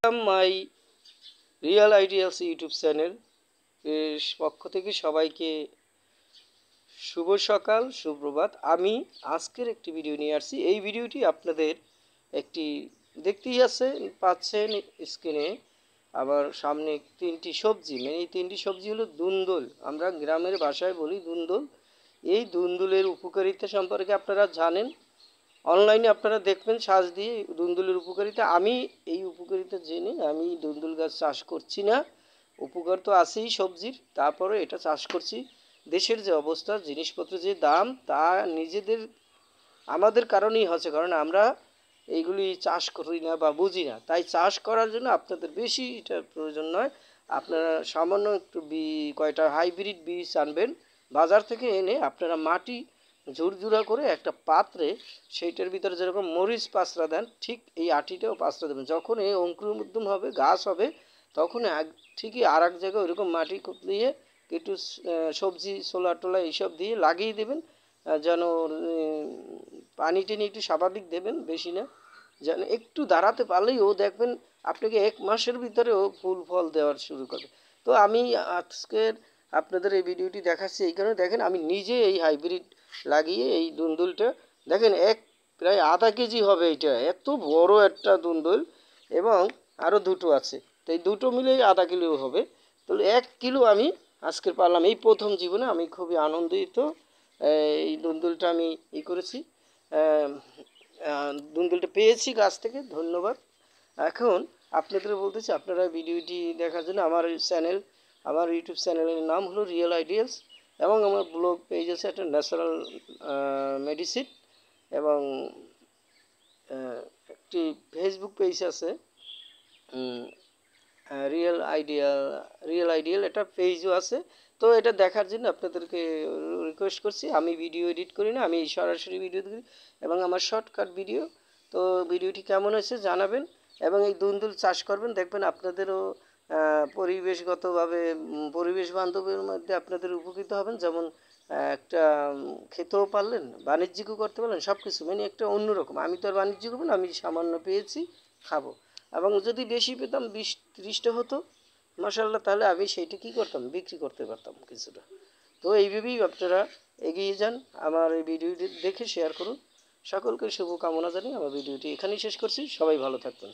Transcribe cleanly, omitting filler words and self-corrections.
My real ideals YouTube channel এর পক্ষ থেকে সবাইকে শুভ সকাল সুপ্রভাত। আমি আজকের একটি ভিডিও নিয়ে আসছি। এই ভিডিওটি আপনাদের একটি দেখতেই পাচ্ছেন স্ক্রিনে। আবার সামনে তিনটি সবজি, মানে এই তিনটি সবজি হলো দুন্দুল, আমরা গ্রামের ভাষায় বলি দুন্দুল। এই দুন্দুলের উপকারিতা সম্পর্কে আপনারা জানেন, অনলাইনে আপনারা দেখবেন সার্চ দিয়ে দুন্দুলের উপকারিতা। আমি এই উপকারিতা জেনে আমি দুন্দুল গাছ চাষ করছি না। উপকার তো আছেই সবজির, তারপরে এটা চাষ করছি। দেশের যে অবস্থা, জিনিসপত্রের যে দাম, তা আমাদের কারণেই হচ্ছে, কারণ আমরা এইগুলি চাষ করি না বা বুঝি না। তাই চাষ করার জন্য আপনাদের বেশি এটার প্রয়োজন নয়। আপনারা সামান্য একটু কয়টা হাইব্রিড বীজ আনবেন বাজার থেকে, এনে আপনারা মাটি ঝুরঝুরা করে একটা পাত্রে, সেইটার ভিতরে যেরকম মরিচ পাঁচড়া দেন, ঠিক এই আটিটাও পাঁচড়া দেবেন। যখন এই অঙ্কুরোদ্গম হবে, গাছ হবে, তখন ঠিকই আর এক জায়গায় ওইরকম মাটি দিয়ে একটু সবজি ছোলা টোলা এইসব দিয়ে লাগিয়ে দেবেন, যেন পানি টেনে একটু স্বাভাবিক দেবেন, বেশি না, যেন একটু দাঁড়াতে পারলেই ও দেখবেন আপনাকে 1 মাসের ভিতরে ও ফুল ফল দেওয়ার শুরু করবে। তো আমি আজকের আপনাদের এই ভিডিওটি দেখাচ্ছি এই কারণে, দেখেন আমি নিজে এই হাইব্রিড লাগিয়ে এই দুন্দুলটা দেখেন প্রায় আধা কেজি হবে। এটা এত বড় একটা দুন্দুল, এবং আরও দুটো আছে, তো এই দুটো মিলেই আধা কিলো হবে। তাহলে 1 কিলো আমি আজকের পারলাম। এই প্রথম জীবনে আমি খুবই আনন্দিত। এই দুন্দুলটা আমি করেছি, দুন্দুলটা পেয়েছি গাছ থেকে, ধন্যবাদ। এখন আপনাদের বলতেছি, আপনারা ভিডিওটি দেখার জন্য আমার ইউটিউব চ্যানেলের নাম হলো রিয়েল আইডিয়ালস, এবং আমার ব্লগ পেজ আছে একটা ন্যাচারাল মেডিসিন, এবং একটি ফেসবুক পেজ আছে রিয়েল আইডিয়াল, এটা পেজও আছে। তো এটা দেখার জন্য আপনাদেরকে রিকোয়েস্ট করছি। আমি ভিডিও এডিট করি না, আমি সরাসরি ভিডিও করি, এবং আমার শর্টকাট ভিডিও। তো ভিডিওটি কেমন হয়েছে জানাবেন, এবং এই দুন্দুল চাষ করবেন, দেখবেন আপনাদেরও পরিবেশগতভাবে পরিবেশ বান্ধবের মধ্যে আপনাদের উপকৃত হবেন। যেমন একটা খেতেও পারলেন, বাণিজ্যিকও করতে পারলেন, সব কিছু মানে একটা অন্যরকম। আমি তো আর বাণিজ্য করবো না, আমি সামান্য পেয়েছি, খাবো। এবং যদি বেশি পেতাম, 20-30টা হতো, মাশাআল্লাহ, তাহলে আমি সেইটা কী করতাম, বিক্রি করতে পারতাম কিছুটা। তো এইভাবেই আপনারা এগিয়ে যান। আমার এই ভিডিওটি দেখে শেয়ার করুন। সকলকে শুভকামনা জানিয়ে আমার ভিডিওটি এখানেই শেষ করছি। সবাই ভালো থাকবেন।